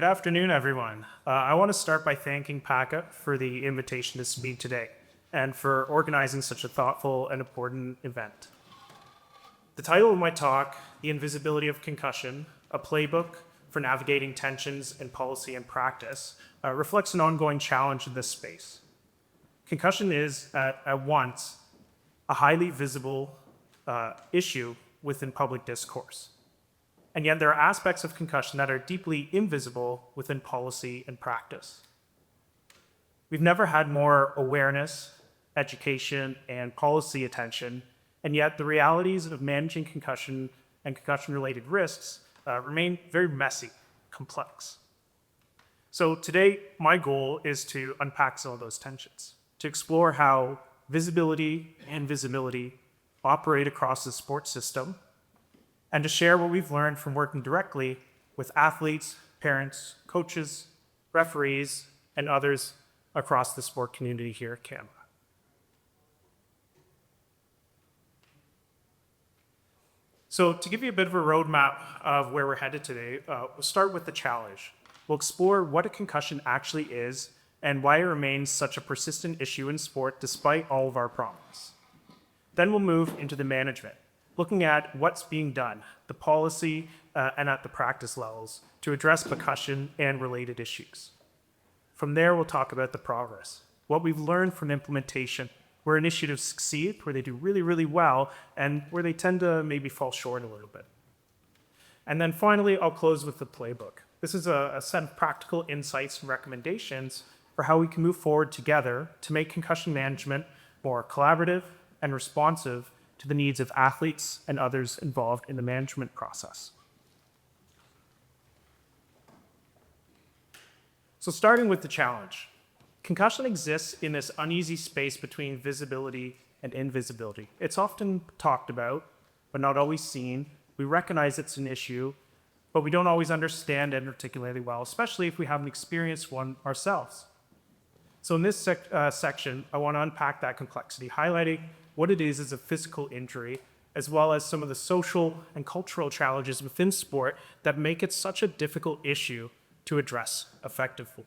Good afternoon, everyone. I want to start by thanking PACA for the invitation to speak today and for organizing such a thoughtful and important event. The title of my talk, The Invisibility of Concussion, a Playbook for Navigating Tensions in Policy and Practice, reflects an ongoing challenge in this space. Concussion is, at once, a highly visible issue within public discourse. And yet there are aspects of concussion that are deeply invisible within policy and practice. We've never had more awareness, education, and policy attention, and yet the realities of managing concussion and concussion-related risks remain very messy, complex. So today, my goal is to unpack some of those tensions, to explore how visibility and invisibility operate across the sports system, and to share what we've learned from working directly with athletes, parents, coaches, referees, and others across the sport community here at Canada. So to give you a bit of a roadmap of where we're headed today, we'll start with the challenge. We'll explore what a concussion actually is and why it remains such a persistent issue in sport despite all of our problems. Then we'll move into the management, looking at what's being done, the policy and at the practice levels to address concussion and related issues. From there, we'll talk about the progress, what we've learned from implementation, where initiatives succeed, where they do really, really well, and where they tend to maybe fall short a little bit. And then finally, I'll close with the playbook. This is a set of practical insights and recommendations for how we can move forward together to make concussion management more collaborative and responsive to the needs of athletes and others involved in the management process. So starting with the challenge, concussion exists in this uneasy space between visibility and invisibility. It's often talked about, but not always seen. We recognize it's an issue, but we don't always understand it articulately well, especially if we haven't experienced one ourselves. So in this section, I want to unpack that complexity, highlighting what it is as a physical injury, as well as some of the social and cultural challenges within sport that make it such a difficult issue to address effectively.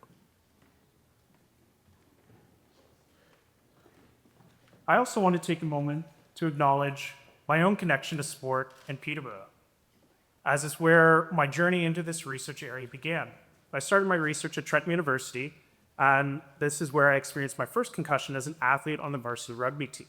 I also want to take a moment to acknowledge my own connection to sport and Peterborough, as is where my journey into this research area began. I started my research at Trent University, and this is where I experienced my first concussion as an athlete on the varsity rugby team.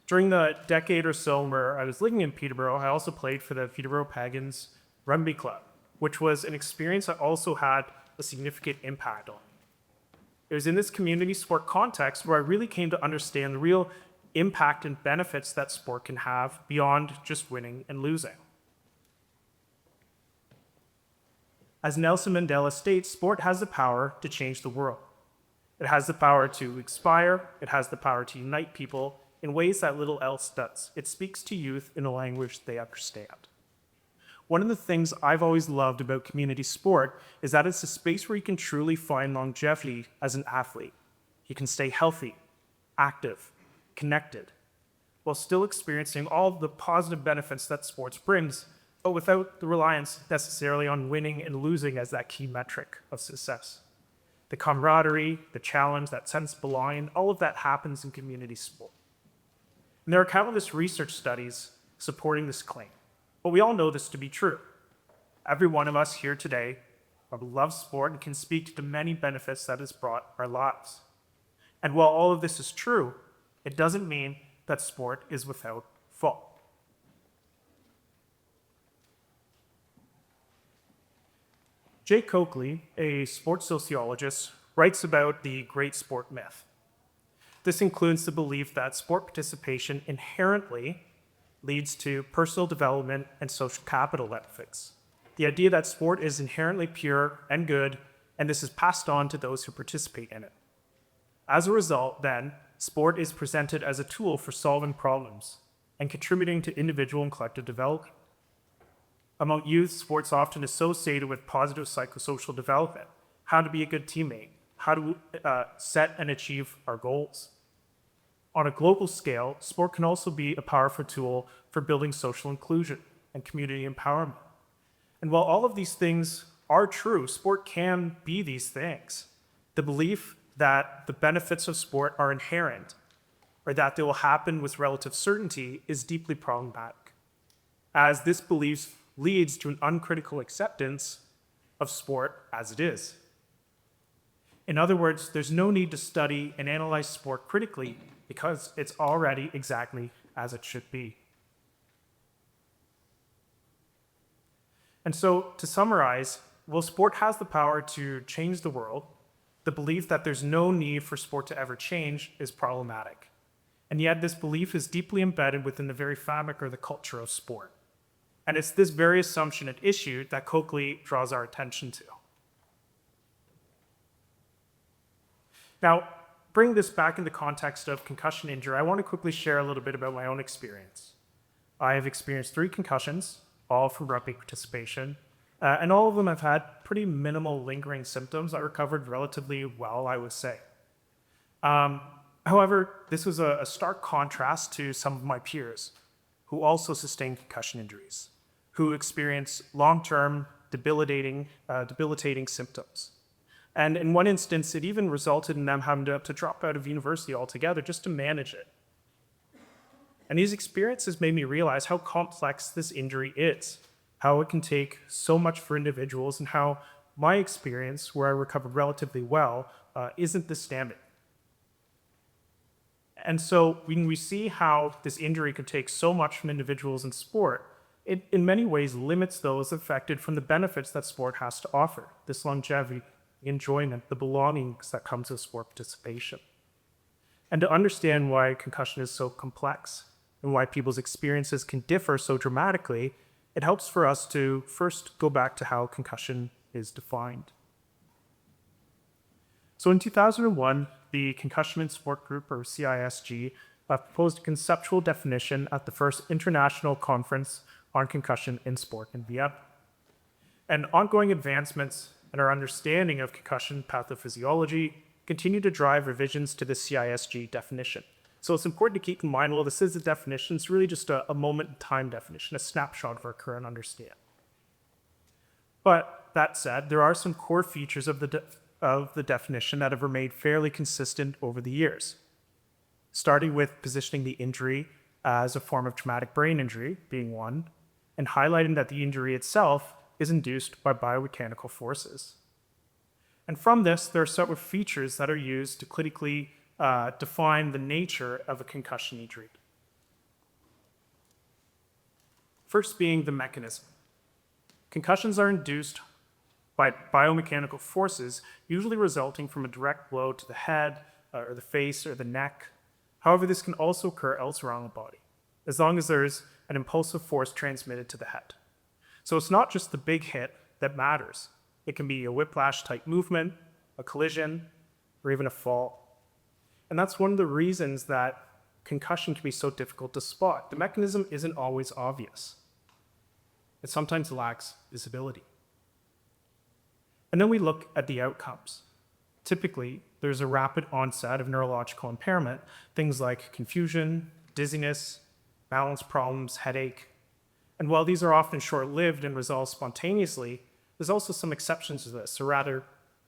During the decade or so where I was living in Peterborough, I also played for the Peterborough Pagans Rugby Club, which was an experience that also had a significant impact on me. It was in this community sport context where I really came to understand the real impact and benefits that sport can have beyond just winning and losing. As Nelson Mandela states, sport has the power to change the world. It has the power to inspire, it has the power to unite people in ways that little else does. It speaks to youth in a language they understand. One of the things I've always loved about community sport is that it's a space where you can truly find longevity as an athlete. You can stay healthy, active, connected, while still experiencing all the positive benefits that sports brings, but without the reliance necessarily on winning and losing as that key metric of success. The camaraderie, the challenge, that sense of belonging, all of that happens in community sport. And there are countless research studies supporting this claim, but we all know this to be true. Every one of us here today loves sport and can speak to the many benefits that it's brought our lives. And while all of this is true, it doesn't mean that sport is without fault. Jay Coakley, a sports sociologist, writes about the great sport myth. This includes the belief that sport participation inherently leads to personal development and social capital benefits. The idea that sport is inherently pure and good, and this is passed on to those who participate in it. As a result, then, sport is presented as a tool for solving problems and contributing to individual and collective development. Among youth, sports often associated with positive psychosocial development, how to be a good teammate, how to set and achieve our goals. On a global scale, sport can also be a powerful tool for building social inclusion and community empowerment. And while all of these things are true. Sport can be these things. The belief that the benefits of sport are inherent or that they will happen with relative certainty is deeply problematic, as this belief leads to an uncritical acceptance of sport as it is. In other words, there's no need to study and analyze sport critically because it's already exactly as it should be. And so, to summarize, while sport has the power to change the world, the belief that there's no need for sport to ever change is problematic. And yet this belief is deeply embedded within the very fabric or the culture of sport. And it's this very assumption at issue that Coakley draws our attention to. Now, bring this back in the context of concussion injury, I want to quickly share a little bit about my own experience. I have experienced 3 concussions, all from rugby participation, and all of them have had pretty minimal lingering symptoms. I recovered relatively well, I would say. However, this was a stark contrast to some of my peers who also sustained concussion injuries, who experienced long-term debilitating symptoms. And in one instance, it even resulted in them having to drop out of university altogether just to manage it. And these experiences made me realize how complex this injury is, how it can take so much for individuals, and how my experience, where I recovered relatively well, isn't the standard. And so when we see how this injury can take so much from individuals in sport, it in many ways limits those affected from the benefits that sport has to offer, this longevity, the enjoyment, the belongings that comes with sport participation. And to understand why concussion is so complex and why people's experiences can differ so dramatically, it helps for us to first go back to how concussion is defined. So in 2001, the Concussion in Sport Group, or CISG, proposed a conceptual definition at the first International Conference on Concussion in Sport in Vienna. And ongoing advancements in our understanding of concussion pathophysiology continue to drive revisions to the CISG definition. So it's important to keep in mind, while this is a definition, it's really just a moment in time definition, a snapshot of our current understanding. But that said, there are some core features of the definition that have remained fairly consistent over the years, starting with positioning the injury as a form of traumatic brain injury being one, and highlighting that the injury itself is induced by biomechanical forces. And from this, there are several features that are used to clinically define the nature of a concussion injury. First being the mechanism. Concussions are induced by biomechanical forces, usually resulting from a direct blow to the head, or the face, or the neck. However, this can also occur elsewhere on the body, as long as there's an impulsive force transmitted to the head. So it's not just the big hit that matters. It can be a whiplash-type movement, a collision, or even a fall. And that's one of the reasons that concussion can be so difficult to spot. The mechanism isn't always obvious. It sometimes lacks visibility. And then we look at the outcomes. Typically, there's a rapid onset of neurological impairment, things like confusion, dizziness, balance problems, headache. And while these are often short-lived and resolve spontaneously, there's also some exceptions to this, or rather,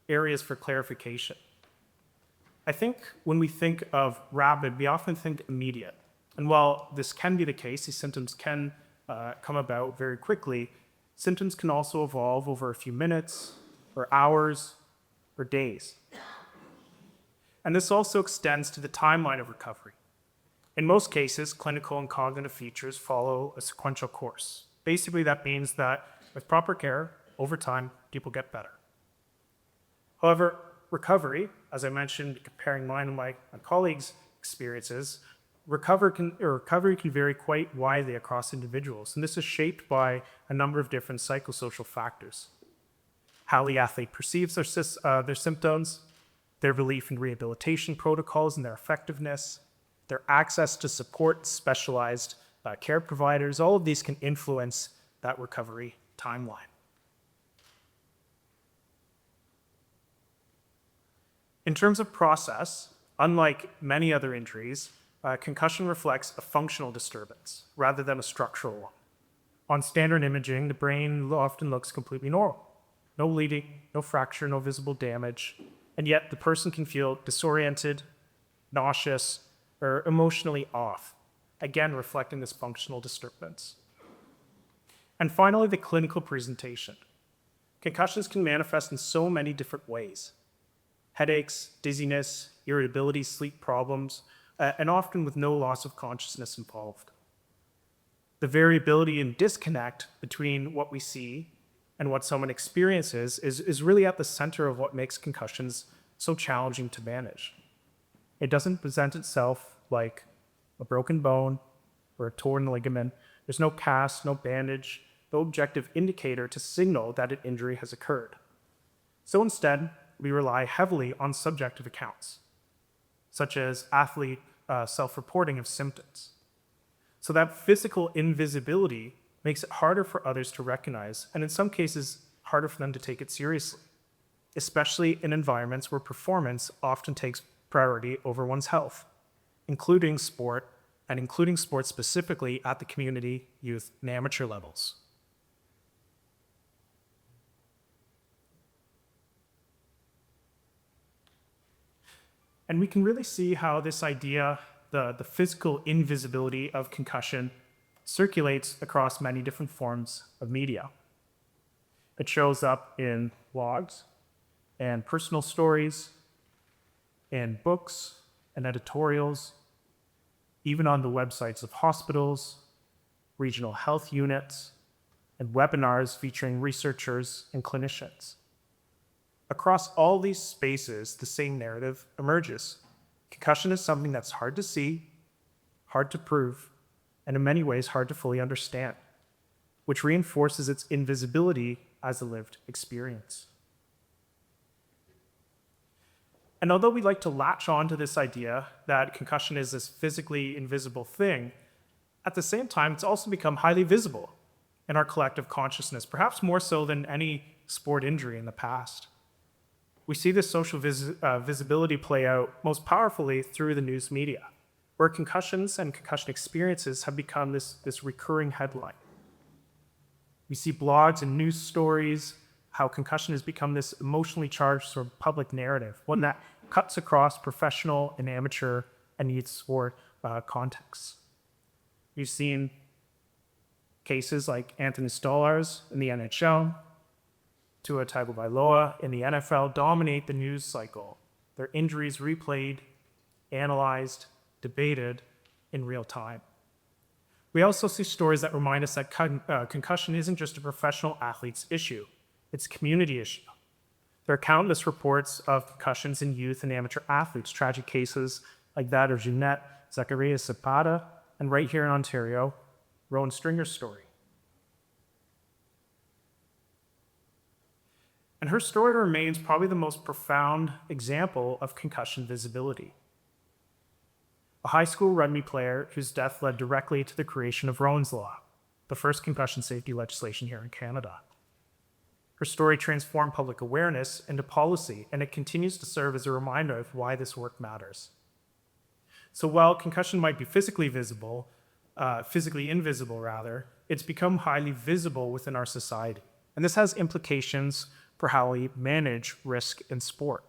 areas for clarification. I think when we think of rapid, we often think immediate. And while this can be the case, these symptoms can come about very quickly, symptoms can also evolve over a few minutes, or hours, or days. And this also extends to the timeline of recovery. In most cases, clinical and cognitive features follow a sequential course. Basically, that means that with proper care, over time, people get better. However, recovery, as I mentioned, comparing mine and my colleagues' experiences, recovery can vary quite widely across individuals, and this is shaped by a number of different psychosocial factors. How the athlete perceives their symptoms, their belief in rehabilitation protocols and their effectiveness, their access to support, specialized care providers, all of these can influence that recovery timeline. In terms of process, unlike many other injuries, concussion reflects a functional disturbance rather than a structural one. On standard imaging, the brain often looks completely normal. no bleeding, no fracture, no visible damage, and yet the person can feel disoriented, nauseous, or emotionally off, again reflecting this functional disturbance. And finally, the clinical presentation. Concussions can manifest in so many different ways. Headaches, dizziness, irritability, sleep problems, and often with no loss of consciousness involved. The variability and disconnect between what we see and what someone experiences is really at the center of what makes concussions so challenging to manage. It doesn't present itself like a broken bone or a torn ligament. There's no cast, no bandage, no objective indicator to signal that an injury has occurred. So instead, we rely heavily on subjective accounts, such as athlete self-reporting of symptoms. So that physical invisibility makes it harder for others to recognize, and in some cases, harder for them to take it seriously, especially in environments where performance often takes priority over one's health, including sport, and including sports specifically at the community, youth, and amateur levels. And we can really see how this idea, the physical invisibility of concussion, circulates across many different forms of media. It shows up in blogs and personal stories, in books and editorials, even on the websites of hospitals, regional health units, and webinars featuring researchers and clinicians. Across all these spaces, the same narrative emerges. Concussion is something that's hard to see, hard to prove, and in many ways hard to fully understand, which reinforces its invisibility as a lived experience. And although we like to latch on to this idea that concussion is this physically invisible thing, at the same time, it's also become highly visible in our collective consciousness, perhaps more so than any sport injury in the past. We see this social visibility play out most powerfully through the news media, where concussions and concussion experiences have become this recurring headline. We see blogs and news stories, how concussion has become this emotionally charged sort of public narrative, one that cuts across professional and amateur and youth sport contexts. We've seen cases like Anthony Stolarz in the NHL, Tua Tagovailoa in the NFL dominate the news cycle. Their injuries replayed, analyzed, debated in real time. We also see stories that remind us that concussion isn't just a professional athlete's issue, it's a community issue. There are countless reports of concussions in youth and amateur athletes, tragic cases like that of Jeanette Zacharias Zapata, and right here in Ontario, Rowan Stringer's story. And her story remains probably the most profound example of concussion visibility. A high school rugby player whose death led directly to the creation of Rowan's Law, the first concussion safety legislation here in Canada. Her story transformed public awareness into policy, and it continues to serve as a reminder of why this work matters. So while concussion might be physically invisible, it's become highly visible within our society. And this has implications for how we manage risk in sport.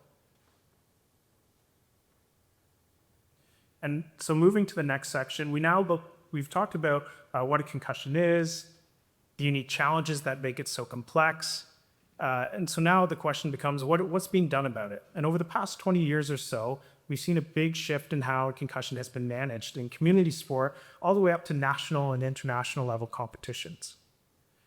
And so moving to the next section, we've talked about what a concussion is, the unique challenges that make it so complex. And so now the question becomes, what's being done about it? And over the past 20 years or so, we've seen a big shift in how concussion has been managed in community sport, all the way up to national and international level competitions.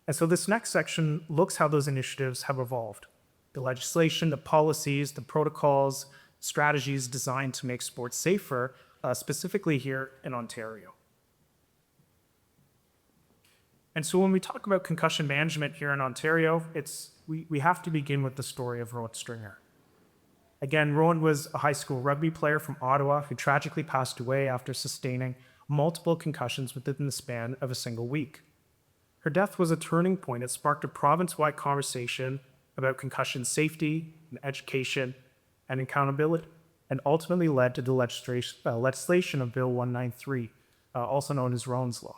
And so this next section looks how those initiatives have evolved. The legislation, the policies, the protocols, strategies designed to make sports safer, specifically here in Ontario. And so when we talk about concussion management here in Ontario, we have to begin with the story of Rowan Stringer. Again, Rowan was a high school rugby player from Ottawa who tragically passed away after sustaining multiple concussions within the span of a single week. Her death was a turning point. It sparked a province-wide conversation about concussion safety and education and accountability, and ultimately led to the legislation of Bill 193, also known as Rowan's Law.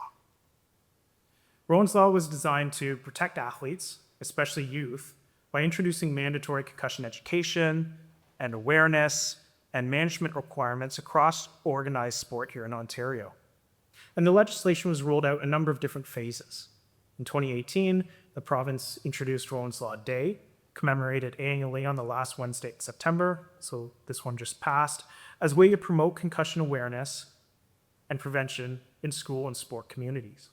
Rowan's Law was designed to protect athletes, especially youth, by by introducing mandatory concussion education and awareness and management requirements across organized sport here in Ontario. And the legislation was rolled out a number of different phases. In 2018, the province introduced Rowan's Law Day, commemorated annually on the last Wednesday in September, so this one just passed, as a way to promote concussion awareness and prevention in school and sport communities.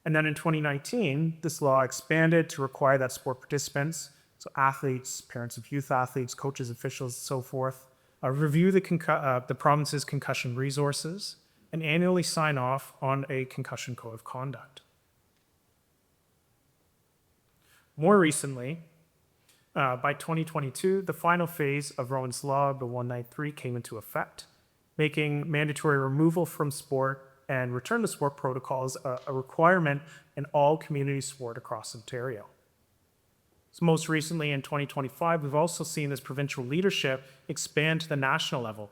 And then in 2019, this law expanded to require that sport participants, so athletes, parents of youth athletes, coaches, officials, and so forth, review the province's concussion resources and annually sign off on a concussion code of conduct. More recently, by 2022, the final phase of Rowan's Law, Bill 193, came into effect, making mandatory removal from sport and return to sport protocols a requirement in all community sport across Ontario. So most recently in 2025, we've also seen this provincial leadership expand to the national level.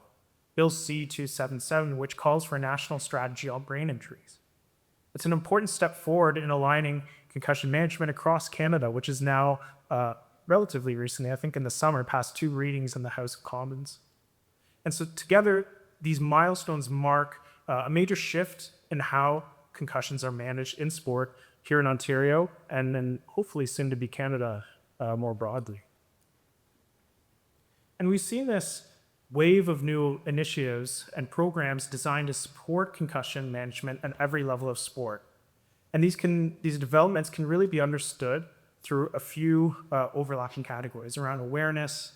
Bill C-277, which calls for a national strategy on brain injuries. It's an important step forward in aligning concussion management across Canada, which is now relatively recently, I think in the summer, passed 2 readings in the House of Commons. And so together, these milestones mark a major shift in how concussions are managed in sport here in Ontario, and then hopefully soon to be Canada more broadly. And we've seen this wave of new initiatives and programs designed to support concussion management at every level of sport. And these developments can really be understood through a few overlapping categories around awareness,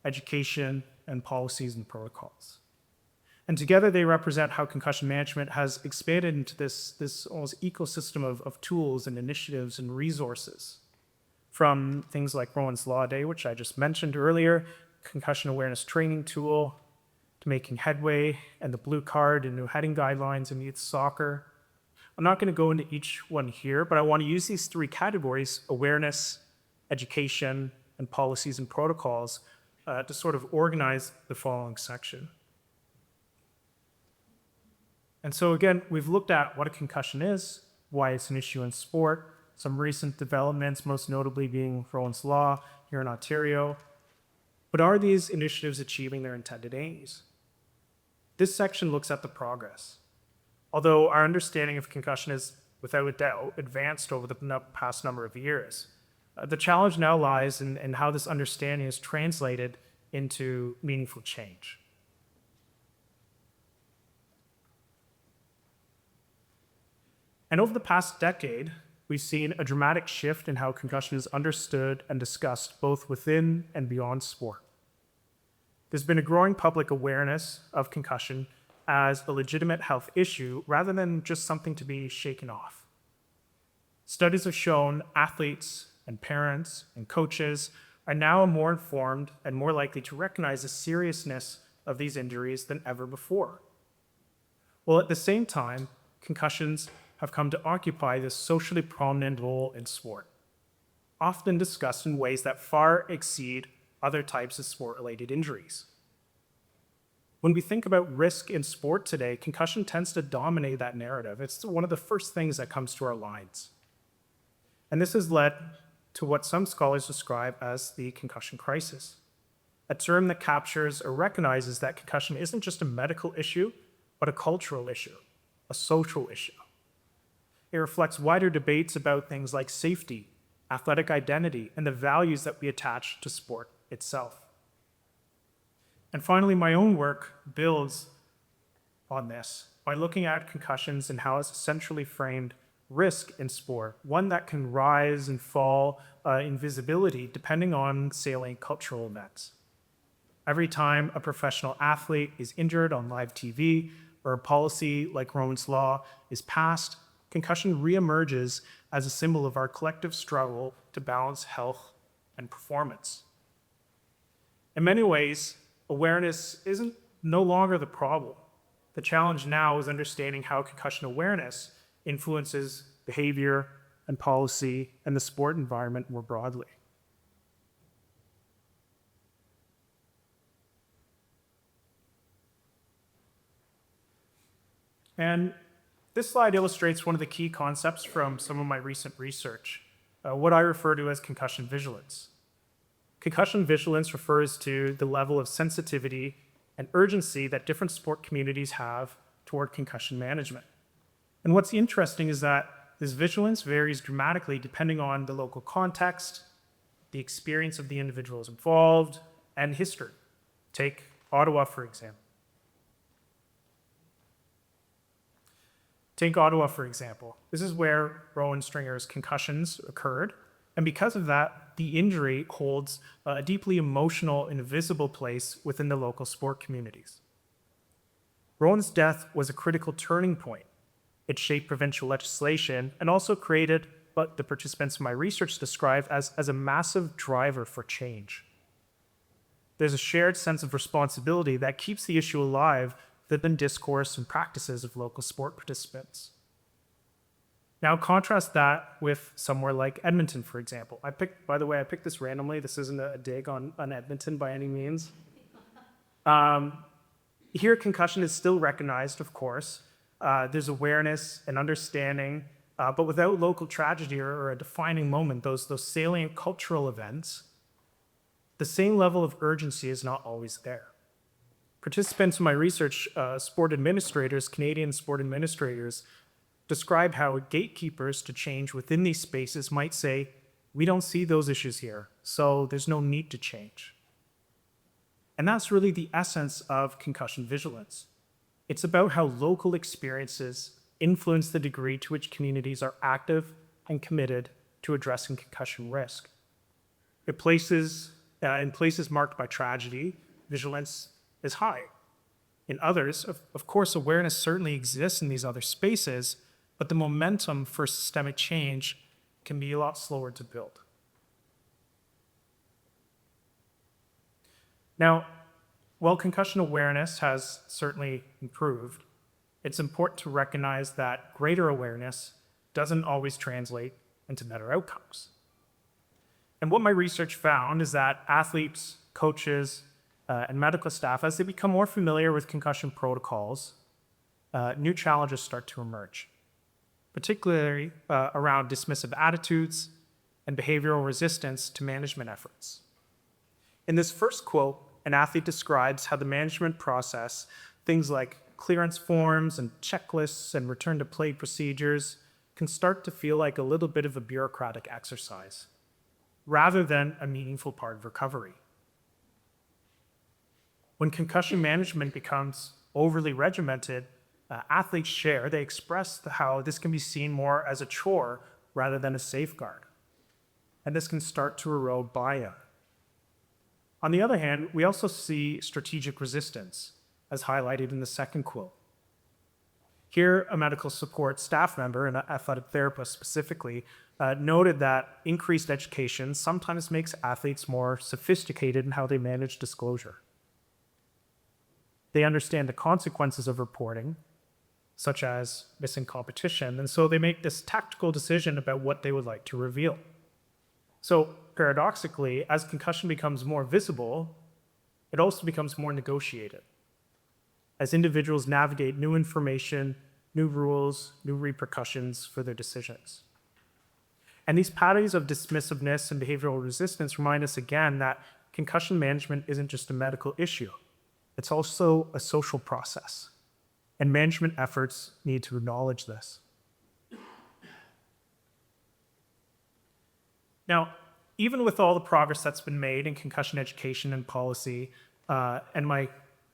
education, and policies and protocols. And together they represent how concussion management has expanded into this almost ecosystem of tools and initiatives and resources, from things like Rowan's Law Day, which I just mentioned earlier, concussion awareness training tool, to making headway and the blue card and new heading guidelines in youth soccer. I'm not going to go into each one here, but I want to use these 3 categories, awareness, education, and policies and protocols, to sort of organize the following section. And so again, we've looked at what a concussion is, why it's an issue in sport, some recent developments, most notably being Rowan's Law here in Ontario. But are these initiatives achieving their intended aims? This section looks at the progress. Although our understanding of concussion is, without a doubt, advanced over the past number of years, the challenge now lies in how this understanding is translated into meaningful change. And over the past decade, we've seen a dramatic shift in how concussion is understood and discussed both within and beyond sport. There's been a growing public awareness of concussion as a legitimate health issue rather than just something to be shaken off. Studies have shown athletes and parents and coaches are now more informed and more likely to recognize the seriousness of these injuries than ever before. Well, at the same time, concussions have come to occupy this socially prominent role in sport, often discussed in ways that far exceed other types of sport-related injuries. When we think about risk in sport today, concussion tends to dominate that narrative. It's one of the first things that comes to our minds. And this has led to what some scholars describe as the concussion crisis, a term that captures or recognizes that concussion isn't just a medical issue, but a cultural issue, a social issue. It reflects wider debates about things like safety, athletic identity, and the values that we attach to sport itself. And finally, my own work builds on this by looking at concussions and how it's essentially framed risk in sport, one that can rise and fall in visibility depending on salient cultural events. Every time a professional athlete is injured on live TV or a policy like Rowan's Law is passed, concussion reemerges as a symbol of our collective struggle to balance health and performance. In many ways, awareness isn't no longer the problem. The challenge now is understanding how concussion awareness influences behavior and policy and the sport environment more broadly. And this slide illustrates one of the key concepts from some of my recent research. what I refer to as concussion vigilance. Concussion vigilance refers to the level of sensitivity and urgency that different sport communities have toward concussion management. And what's interesting is that this vigilance varies dramatically depending on the local context, the experience of the individuals involved, and history. Take Ottawa, for example. This is where Rowan Stringer's concussions occurred, and because of that, the injury holds a deeply emotional and visible place within the local sport communities. Rowan's death was a critical turning point. It shaped provincial legislation and also created what the participants in my research describe as a massive driver for change. There's a shared sense of responsibility that keeps the issue alive within discourse and practices of local sport participants. Now contrast that with somewhere like Edmonton, for example. By the way, I picked this randomly. This isn't a dig on Edmonton by any means. Here, concussion is still recognized, of course. There's awareness and understanding, but without local tragedy or a defining moment, those salient cultural events, the same level of urgency is not always there. Participants in my research, Canadian sport administrators, describe how gatekeepers to change within these spaces might say, we don't see those issues here, so there's no need to change. And that's really the essence of concussion vigilance. It's about how local experiences influence the degree to which communities are active and committed to addressing concussion risk. In places marked by tragedy, vigilance is high. In others, of course, awareness certainly exists in these other spaces, but the momentum for systemic change can be a lot slower to build. Now, while concussion awareness has certainly improved, it's important to recognize that greater awareness doesn't always translate into better outcomes. And what my research found is that athletes, coaches, and medical staff, as they become more familiar with concussion protocols, new challenges start to emerge, particularly around dismissive attitudes and behavioral resistance to management efforts. In this first quote, an athlete describes how the management process, things like clearance forms and checklists and return to play procedures, can start to feel like a little bit of a bureaucratic exercise, rather than a meaningful part of recovery. When concussion management becomes overly regimented, athletes they express how this can be seen more as a chore rather than a safeguard. And this can start to erode buy-in. On the other hand, we also see strategic resistance, as highlighted in the second quote. Here, a medical support staff member, and an athletic therapist specifically, noted that increased education sometimes makes athletes more sophisticated in how they manage disclosure. They understand the consequences of reporting, such as missing competition, and so they make this tactical decision about what they would like to reveal. So paradoxically, as concussion becomes more visible, it also becomes more negotiated. As individuals navigate new information, new rules, new repercussions for their decisions. And these patterns of dismissiveness and behavioral resistance remind us again that concussion management isn't just a medical issue. It's also a social process, and management efforts need to acknowledge this. Now, even with all the progress that's been made in concussion education and policy, and my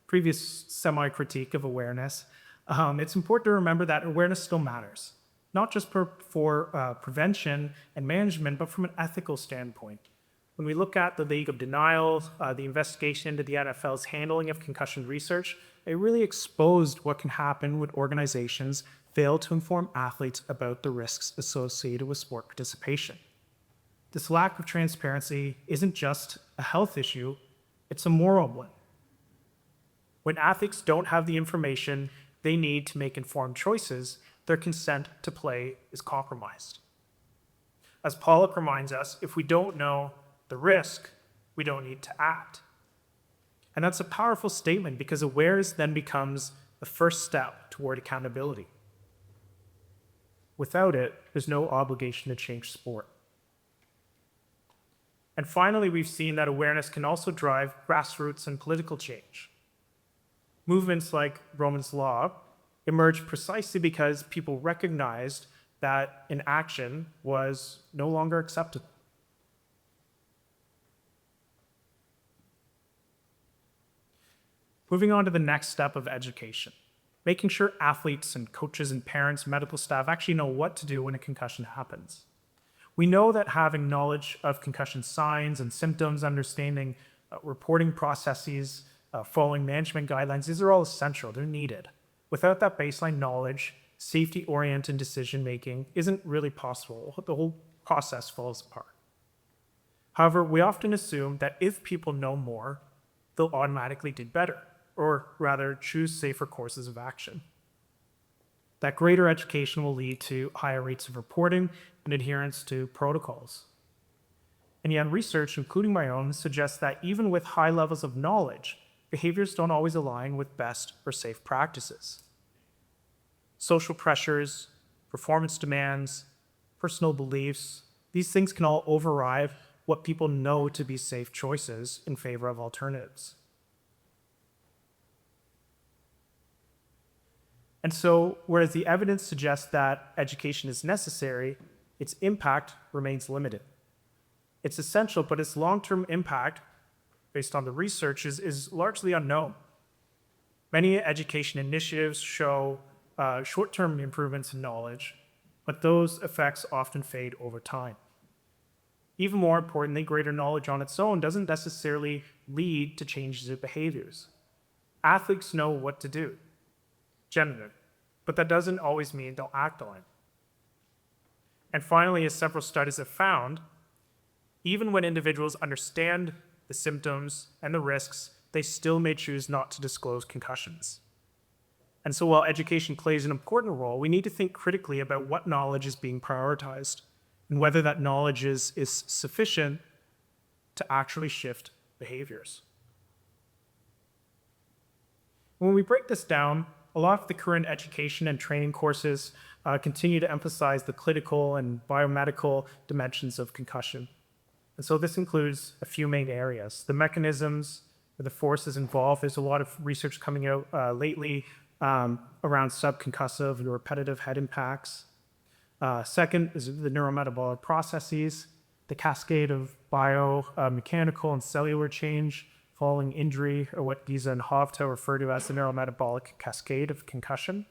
previous semi-critique of awareness, it's important to remember that awareness still matters, not just for prevention and management, but from an ethical standpoint. When we look at the League of Denial, the investigation into the NFL's handling of concussion research, it really exposed what can happen when organizations fail to inform athletes about the risks associated with sport participation. This lack of transparency isn't just a health issue, it's a moral one. When athletes don't have the information they need to make informed choices, their consent to play is compromised. As Pollock reminds us, if we don't know the risk, we don't need to act. And that's a powerful statement because awareness then becomes the first step toward accountability. Without it, there's no obligation to change sport. And finally, we've seen that awareness can also drive grassroots and political change. Movements like Roman's Law emerged precisely because people recognized that inaction was no longer acceptable. Moving on to the next step of education, making sure athletes and coaches and parents, medical staff actually know what to do when a concussion happens. We know that having knowledge of concussion signs and symptoms, understanding reporting processes, following management guidelines, these are all essential, they're needed. Without that baseline knowledge, safety-oriented decision-making isn't really possible. The whole process falls apart. However, we often assume that if people know more, they'll automatically do better, or rather choose safer courses of action. That greater education will lead to higher rates of reporting and adherence to protocols. And yet research, including my own, suggests that even with high levels of knowledge, behaviors don't always align with best or safe practices. Social pressures, performance demands, personal beliefs, these things can all override what people know to be safe choices in favor of alternatives. And so, whereas the evidence suggests that education is necessary, its impact remains limited. It's essential, but its long-term impact, based on the research, is largely unknown. Many education initiatives show short-term improvements in knowledge, but those effects often fade over time. Even more importantly, greater knowledge on its own doesn't necessarily lead to changes in behaviors. Athletes know what to do, generally, but that doesn't always mean they'll act on it. And finally, as several studies have found, even when individuals understand the symptoms and the risks, they still may choose not to disclose concussions. And so while education plays an important role, we need to think critically about what knowledge is being prioritized and whether that knowledge is sufficient to actually shift behaviors. When we break this down, a lot of the current education and training courses continue to emphasize the clinical and biomedical dimensions of concussion. And so this includes a few main areas: the mechanisms, the forces involved. There's a lot of research coming out lately around subconcussive and repetitive head impacts. Second is the neurometabolic processes, the cascade of biomechanical and cellular change following injury, or what Giza and Hovto refer to as the neurometabolic cascade of concussion.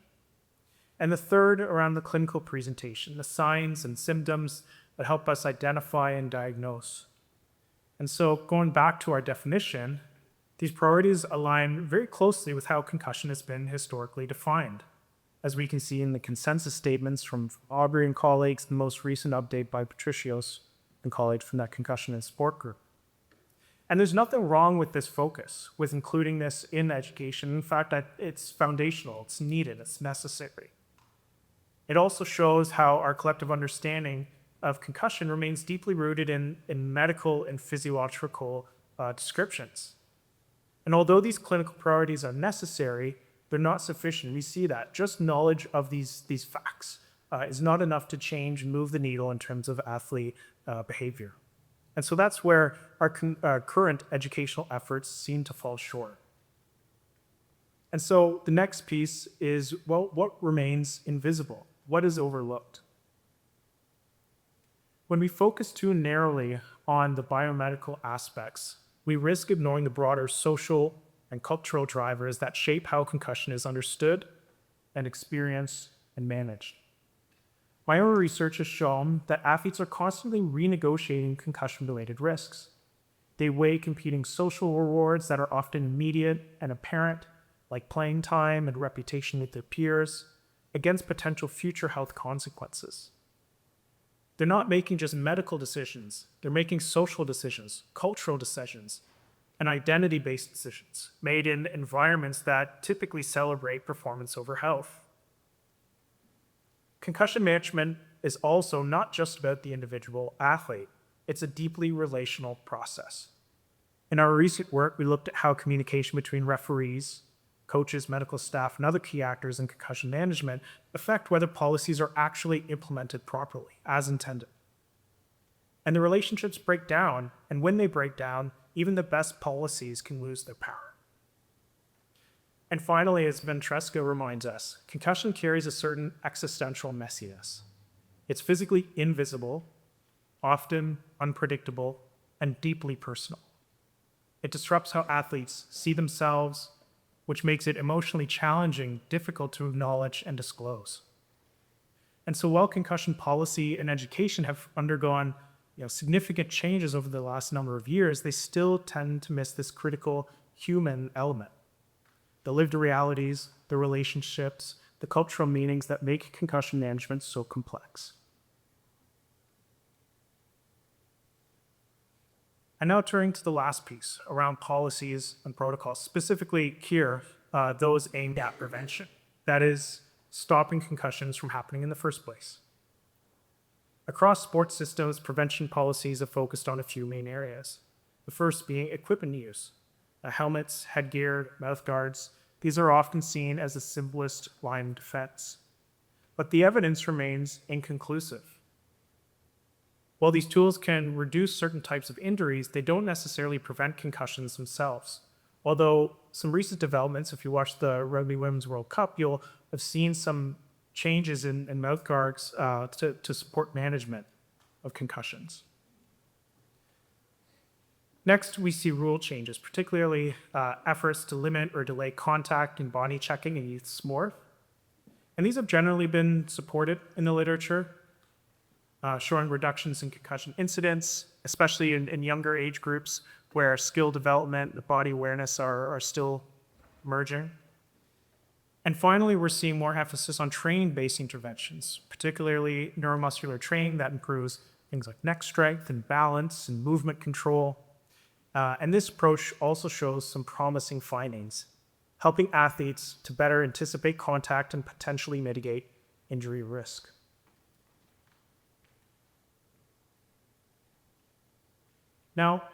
And the third around the clinical presentation, the signs and symptoms that help us identify and diagnose. And so going back to our definition, these priorities align very closely with how concussion has been historically defined, as we can see in the consensus statements from Aubrey and colleagues, the most recent update by Patricios and colleagues from that concussion and sport group. And there's nothing wrong with this focus, with including this in education. In fact, it's foundational, it's needed, it's necessary. It also shows how our collective understanding of concussion remains deeply rooted in medical and physiological descriptions. And although these clinical priorities are necessary, they're not sufficient. We see that. Just knowledge of these facts is not enough to change and move the needle in terms of athlete behavior. And so that's where our current educational efforts seem to fall short. And so the next piece is, well, what remains invisible? What is overlooked? When we focus too narrowly on the biomedical aspects, we risk ignoring the broader social and cultural drivers that shape how concussion is understood and experienced and managed. My own research has shown that athletes are constantly renegotiating concussion-related risks. They weigh competing social rewards that are often immediate and apparent, like playing time and reputation with their peers, against potential future health consequences. They're not making just medical decisions, they're making social decisions, cultural decisions, and identity-based decisions made in environments that typically celebrate performance over health. Concussion management is also not just about the individual athlete. It's a deeply relational process. In our recent work, we looked at how communication between referees, coaches, medical staff, and other key actors in concussion management affect whether policies are actually implemented properly, as intended. And the relationships break down, and when they break down, even the best policies can lose their power. And finally, as Ventresca reminds us, concussion carries a certain existential messiness. It's physically invisible, often unpredictable, and deeply personal. It disrupts how athletes see themselves, which makes it emotionally challenging, difficult to acknowledge and disclose. And so while concussion policy and education have undergone significant changes over the last number of years, they still tend to miss this critical human element. The lived realities, the relationships, the cultural meanings that make concussion management so complex. And now turning to the last piece around policies and protocols, specifically here, those aimed at prevention. That is, stopping concussions from happening in the first place. Across sports systems, prevention policies have focused on a few main areas. The first being equipment use. Helmets, headgear, mouth guards, these are often seen as the simplest line of defense. But the evidence remains inconclusive. While these tools can reduce certain types of injuries, they don't necessarily prevent concussions themselves. Although some recent developments, if you watch the Rugby Women's World Cup, you'll have seen some changes in mouth guards to support management of concussions. Next, we see rule changes, particularly efforts to limit or delay contact and body checking in youth sport. And these have generally been supported in the literature, showing reductions in concussion incidents, especially in younger age groups where skill development and body awareness are still emerging. And finally, we're seeing more emphasis on training-based interventions, particularly neuromuscular training that improves things like neck strength and balance and movement control. And this approach also shows some promising findings, helping athletes to better anticipate contact and potentially mitigate injury risk. Now,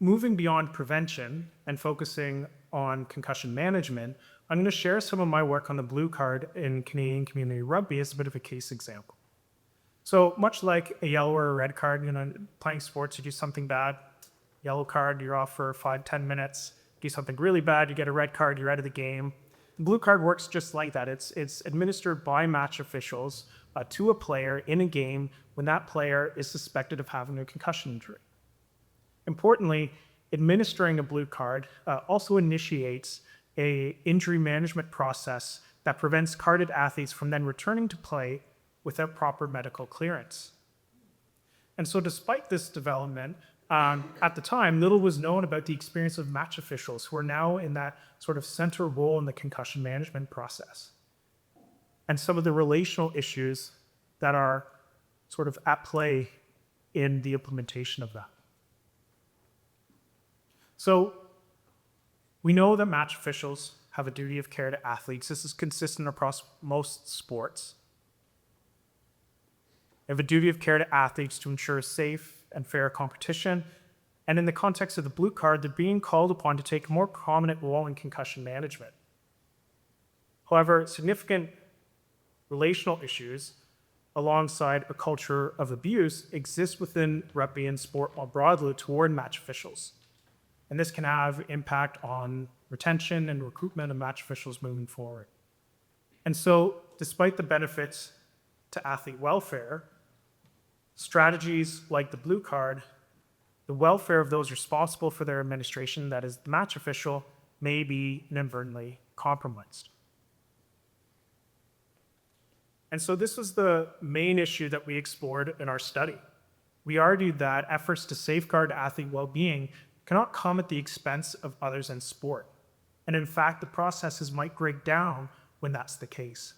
moving beyond prevention and focusing on concussion management, I'm going to share some of my work on the blue card in Canadian community rugby as a bit of a case example. So much like a yellow or a red card, playing sports, you do something bad, yellow card, you're off for 5-10 minutes. Do something really bad, you get a red card, you're out of the game. The blue card works just like that. It's administered by match officials to a player in a game when that player is suspected of having a concussion injury. Importantly, administering a blue card also initiates an injury management process that prevents carded athletes from then returning to play without proper medical clearance. And so despite this development, at the time, little was known about the experience of match officials who are now in that sort of center role in the concussion management process, and some of the relational issues that are sort of at play in the implementation of that. So we know that match officials have a duty of care to athletes. This is consistent across most sports. They have a duty of care to athletes to ensure safe and fair competition. And in the context of the blue card, they're being called upon to take a more prominent role in concussion management. However, significant relational issues alongside a culture of abuse exist within rugby and sport more broadly toward match officials. And this can have impact on retention and recruitment of match officials moving forward. And so, despite the benefits to athlete welfare, strategies like the blue card, the welfare of those responsible for their administration, that is the match official, may be inadvertently compromised. And so this was the main issue that we explored in our study. We argued that efforts to safeguard athlete well-being cannot come at the expense of others in sport. And in fact, the processes might break down when that's the case.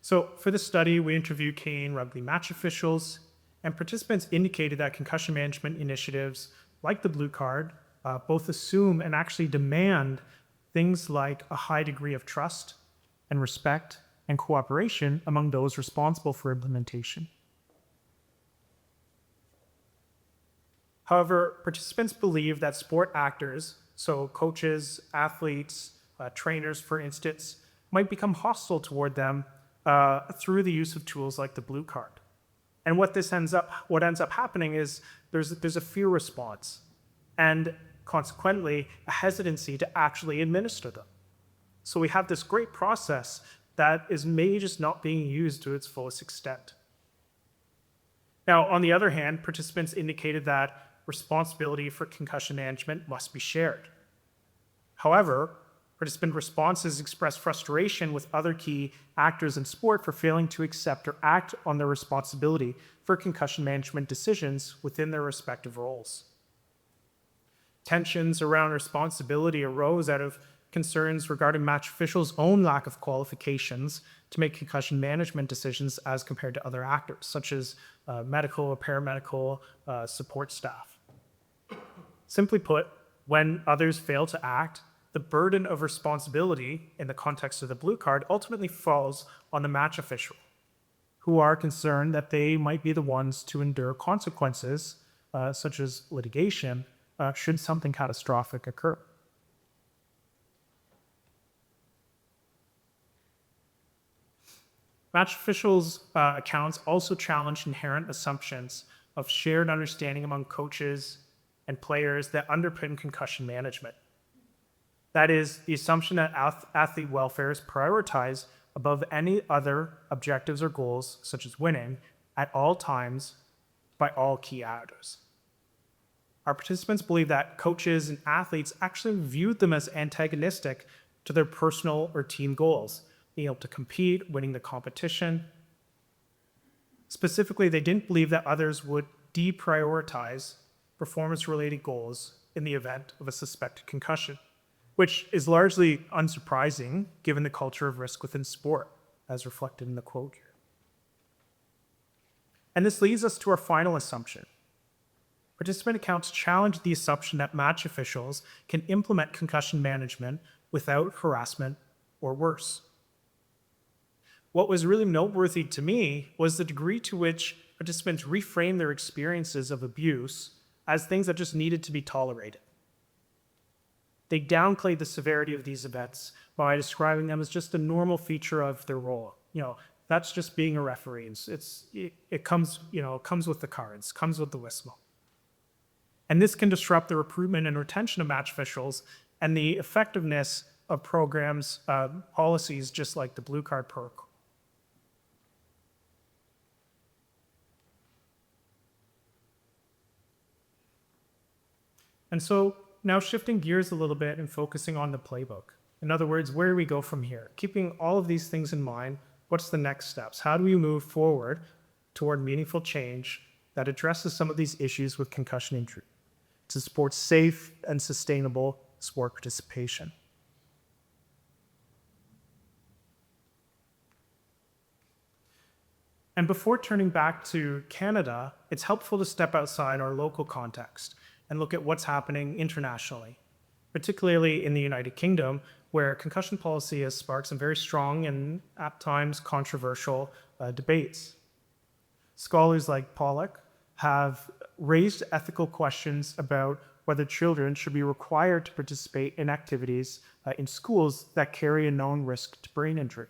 So for this study, we interviewed Canadian rugby match officials, and participants indicated that concussion management initiatives like the blue card both assume and actually demand things like a high degree of trust and respect and cooperation among those responsible for implementation. However, participants believe that sport actors, so coaches, athletes, trainers, for instance, might become hostile toward them through the use of tools like the blue card. And what ends up happening is there's a fear response, and consequently a hesitancy to actually administer them. So we have this great process that is maybe just not being used to its fullest extent. Now, on the other hand, participants indicated that responsibility for concussion management must be shared. However, participant responses expressed frustration with other key actors in sport for failing to accept or act on their responsibility for concussion management decisions within their respective roles. Tensions around responsibility arose out of concerns regarding match officials' own lack of qualifications to make concussion management decisions as compared to other actors, such as medical or paramedical support staff. Simply put, when others fail to act, the burden of responsibility in the context of the blue card ultimately falls on the match official, who are concerned that they might be the ones to endure consequences, such as litigation, should something catastrophic occur. Match officials' accounts also challenge inherent assumptions of shared understanding among coaches and players that underpin concussion management. That is, the assumption that athlete welfare is prioritized above any other objectives or goals, such as winning, at all times by all key actors. Our participants believe that coaches and athletes actually viewed them as antagonistic to their personal or team goals, being able to compete, winning the competition. Specifically, they didn't believe that others would deprioritize performance-related goals in the event of a suspected concussion, which is largely unsurprising given the culture of risk within sport, as reflected in the quote here. And this leads us to our final assumption. Participant accounts challenge the assumption that match officials can implement concussion management without harassment or worse. What was really noteworthy to me was the degree to which participants reframed their experiences of abuse as things that just needed to be tolerated. They downplayed the severity of these events by describing them as just a normal feature of their role. That's just being a referee. It comes with the cards, comes with the whistle. And this can disrupt the recruitment and retention of match officials and the effectiveness of programs, policies, just like the Blue Card Protocol. And so now shifting gears a little bit and focusing on the playbook. In other words, where do we go from here? Keeping all of these things in mind, what's the next steps? How do we move forward toward meaningful change that addresses some of these issues with concussion injury to support safe and sustainable sport participation? And before turning back to Canada, it's helpful to step outside our local context and look at what's happening internationally, particularly in the United Kingdom, where concussion policy has sparked some very strong and at times controversial debates. Scholars like Pollock have raised ethical questions about whether children should be required to participate in activities in schools that carry a known risk to brain injury.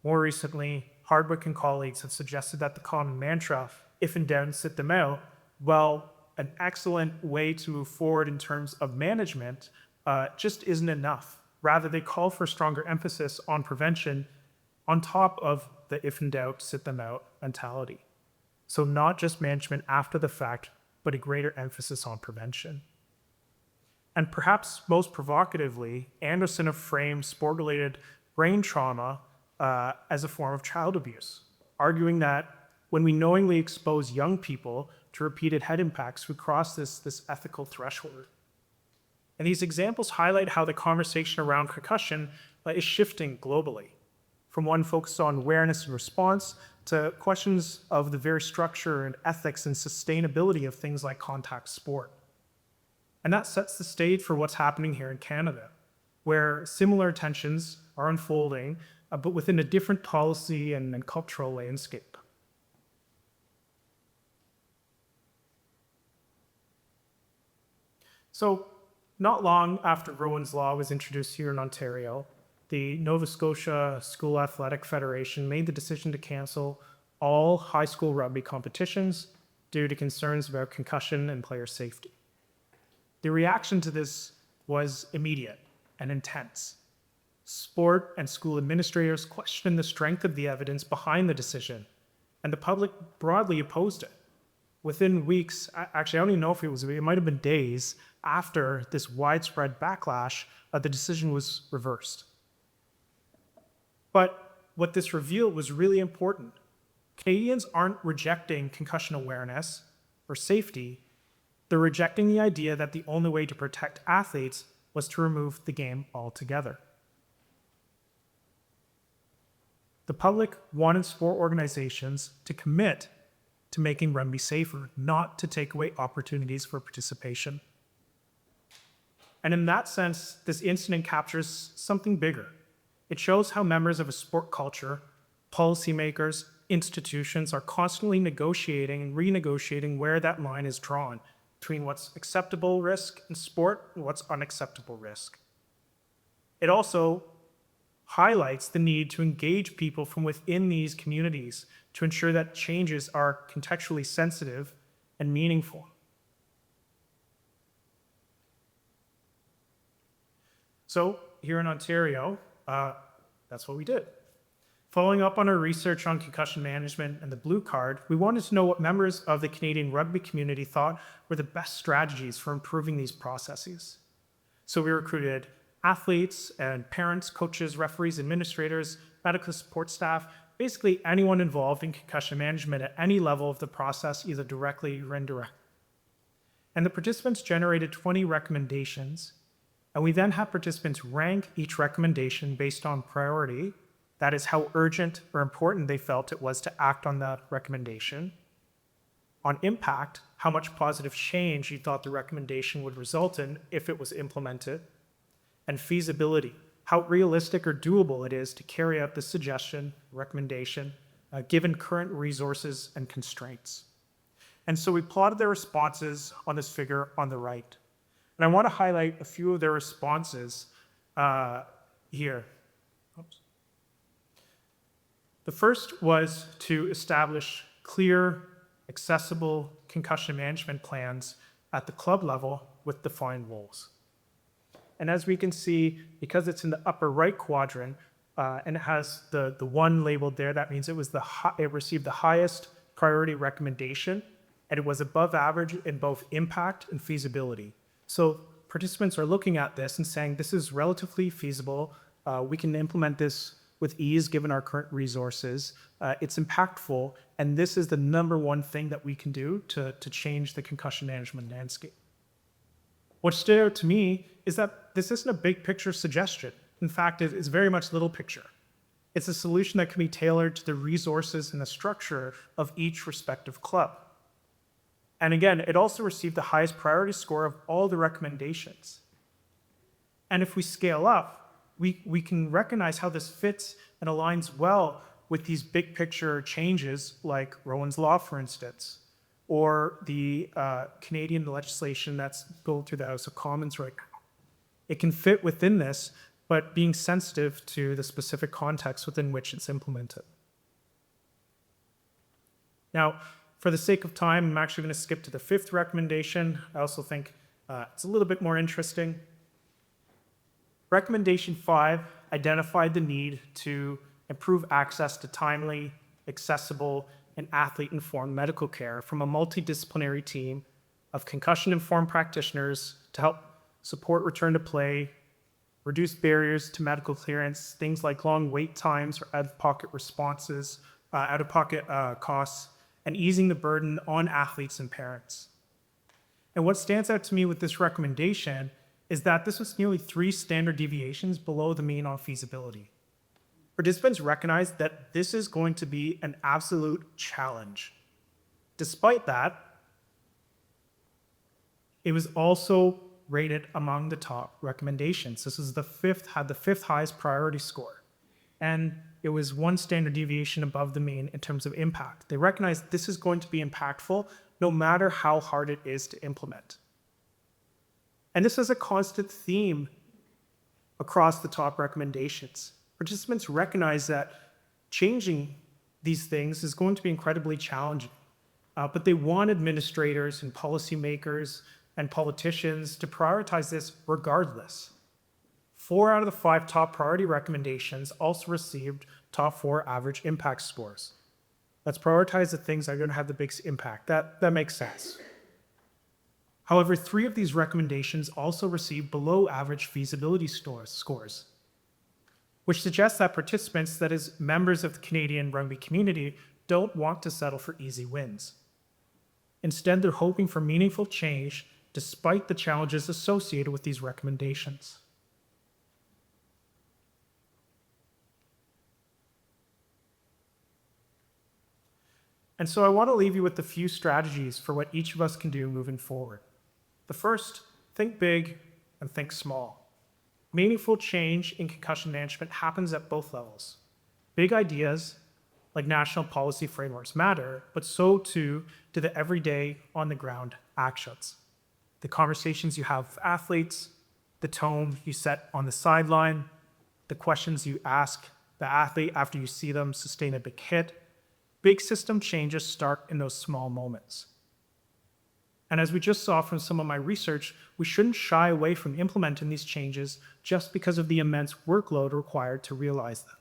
More recently, Hardwick and colleagues have suggested that the common mantra, if in doubt, sit them out, well, an excellent way to move forward in terms of management just isn't enough. Rather, they call for stronger emphasis on prevention on top of the if in doubt, sit them out mentality. So not just management after the fact, but a greater emphasis on prevention. And perhaps most provocatively, Anderson have framed sport-related brain trauma as a form of child abuse, arguing that when we knowingly expose young people to repeated head impacts, we cross this ethical threshold. And these examples highlight how the conversation around concussion is shifting globally, from one focused on awareness and response to questions of the very structure and ethics and sustainability of things like contact sport. And that sets the stage for what's happening here in Canada, where similar tensions are unfolding, but within a different policy and cultural landscape. So, not long after Rowan's Law was introduced here in Ontario, the Nova Scotia School Athletic Federation made the decision to cancel all high school rugby competitions due to concerns about concussion and player safety. The reaction to this was immediate and intense. Sport and school administrators questioned the strength of the evidence behind the decision, and the public broadly opposed it. Within weeks, actually, I don't even know if it might have been days after this widespread backlash, the decision was reversed. But what this revealed was really important. Canadians aren't rejecting concussion awareness or safety. They're rejecting the idea that the only way to protect athletes was to remove the game altogether. The public wanted sport organizations to commit to making rugby safer, not to take away opportunities for participation. And in that sense, this incident captures something bigger. It shows how members of a sport culture, policymakers, institutions are constantly negotiating and renegotiating where that line is drawn between what's acceptable risk in sport and what's unacceptable risk. It also highlights the need to engage people from within these communities to ensure that changes are contextually sensitive and meaningful. So here in Ontario, that's what we did. Following up on our research on concussion management and the blue card, we wanted to know what members of the Canadian rugby community thought were the best strategies for improving these processes. So we recruited athletes and parents, coaches, referees, administrators, medical support staff, basically anyone involved in concussion management at any level of the process, either directly or indirectly. And the participants generated 20 recommendations, and we then had participants rank each recommendation based on priority, that is how urgent or important they felt it was to act on that recommendation, on impact, how much positive change you thought the recommendation would result in if it was implemented, and feasibility, how realistic or doable it is to carry out the suggestion, recommendation, given current resources and constraints. And so we plotted their responses on this figure on the right. And I want to highlight a few of their responses here. Oops. The first was to establish clear, accessible concussion management plans at the club level with defined roles. And as we can see, because it's in the upper right quadrant, and it has the one labeled there, that means it received the highest priority recommendation, and it was above average in both impact and feasibility. So participants are looking at this and saying, this is relatively feasible, we can implement this with ease given our current resources, it's impactful, and this is the number one thing that we can do to change the concussion management landscape. What stood out to me is that this isn't a big picture suggestion. In fact, it is very much little picture. It's a solution that can be tailored to the resources and the structure of each respective club. And again, it also received the highest priority score of all the recommendations. And if we scale up, we can recognize how this fits and aligns well with these big picture changes like Rowan's Law, for instance, or the Canadian legislation that's going through the House of Commons right now. It can fit within this, but being sensitive to the specific context within which it's implemented. Now, for the sake of time, I'm actually going to skip to the fifth recommendation. I also think it's a little bit more interesting. Recommendation 5 identified the need to improve access to timely, accessible, and athlete-informed medical care from a multidisciplinary team of concussion-informed practitioners to help support return to play, reduce barriers to medical clearance, things like long wait times or out-of-pocket responses, out-of-pocket costs, and easing the burden on athletes and parents. And what stands out to me with this recommendation is that this was nearly 3 standard deviations below the mean on feasibility. Participants recognized that this is going to be an absolute challenge. Despite that, it was also rated among the top recommendations. This is had the fifth highest priority score. And it was 1 standard deviation above the mean in terms of impact. They recognized this is going to be impactful no matter how hard it is to implement. And this is a constant theme across the top recommendations. Participants recognize that changing these things is going to be incredibly challenging. But they want administrators and policymakers and politicians to prioritize this regardless. 4 out of the 5 top priority recommendations also received top 4 average impact scores. Let's prioritize the things that are going to have the biggest impact. That makes sense. However, 3 of these recommendations also received below average feasibility scores, which suggests that participants, that is, members of the Canadian rugby community, don't want to settle for easy wins. Instead, they're hoping for meaningful change despite the challenges associated with these recommendations. And so I want to leave you with a few strategies for what each of us can do moving forward. The first, think big and think small. Meaningful change in concussion management happens at both levels. Big ideas, like national policy frameworks, matter, but so too do the everyday, on-the-ground actions. The conversations you have with athletes, the tone you set on the sideline, the questions you ask the athlete after you see them sustain a big hit. Big system changes start in those small moments. And as we just saw from some of my research, we shouldn't shy away from implementing these changes just because of the immense workload required to realize them.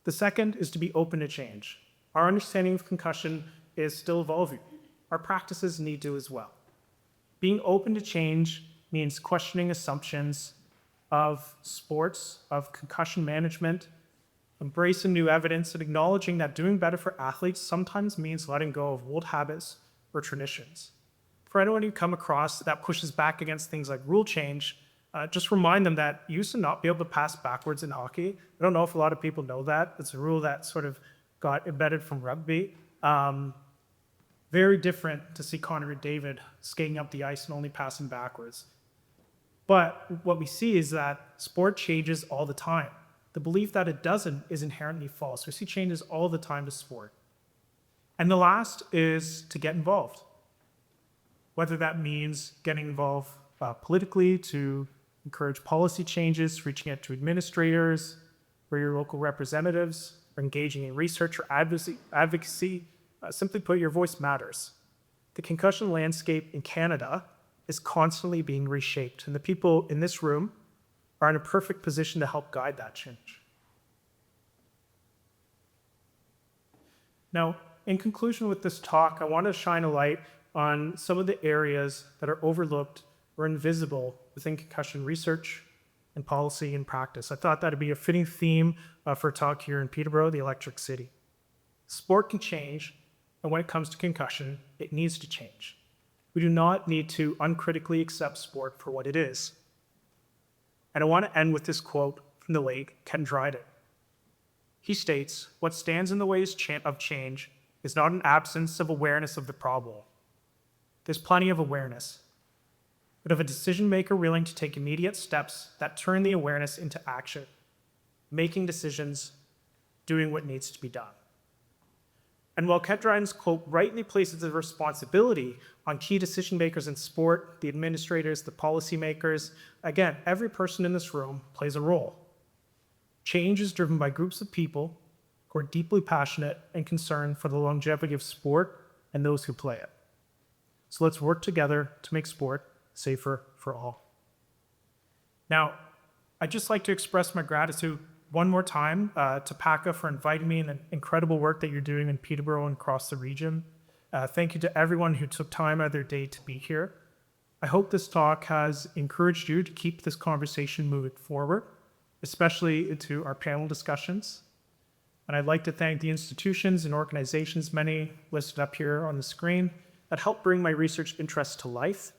The second is to be open to change. Our understanding of concussion is still evolving. Our practices need to as well. Being open to change means questioning assumptions of sports, of concussion management, embracing new evidence, and acknowledging that doing better for athletes sometimes means letting go of old habits or traditions. For anyone you come across that pushes back against things like rule change, just remind them that you used to not be able to pass backwards in hockey. I don't know if a lot of people know that. It's a rule that sort of got embedded from rugby. Very different to see Connor McDavid skating up the ice and only passing backwards. But what we see is that sport changes all the time. The belief that it doesn't is inherently false. We see changes all the time to sport. And the last is to get involved. Whether that means getting involved politically to encourage policy changes, reaching out to administrators or your local representatives, or engaging in research or advocacy, simply put, your voice matters. The concussion landscape in Canada is constantly being reshaped, and the people in this room are in a perfect position to help guide that change. Now, in conclusion with this talk, I want to shine a light on some of the areas that are overlooked or invisible within concussion research and policy and practice. I thought that would be a fitting theme for a talk here in Peterborough, the Electric City. Sport can change, and when it comes to concussion, it needs to change. We do not need to uncritically accept sport for what it is. And I want to end with this quote from the late Ken Dryden. He states, "What stands in the way of change is not an absence of awareness of the problem. There's plenty of awareness, but of a decision maker willing to take immediate steps that turn the awareness into action, making decisions, doing what needs to be done." And while Ken Dryden's quote rightly places the responsibility on key decision makers in sport, the administrators, the policymakers, again, every person in this room plays a role. Change is driven by groups of people who are deeply passionate and concerned for the longevity of sport and those who play it. So let's work together to make sport safer for all. Now, I'd just like to express my gratitude one more time to PACA for inviting me and the incredible work that you're doing in Peterborough and across the region. Thank you to everyone who took time out of their day to be here. I hope this talk has encouraged you to keep this conversation moving forward, especially into our panel discussions. And I'd like to thank the institutions and organizations, many listed up here on the screen, that helped bring my research interests to life,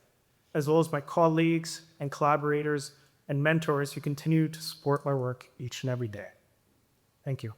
as well as my colleagues and collaborators and mentors who continue to support my work each and every day. Thank you.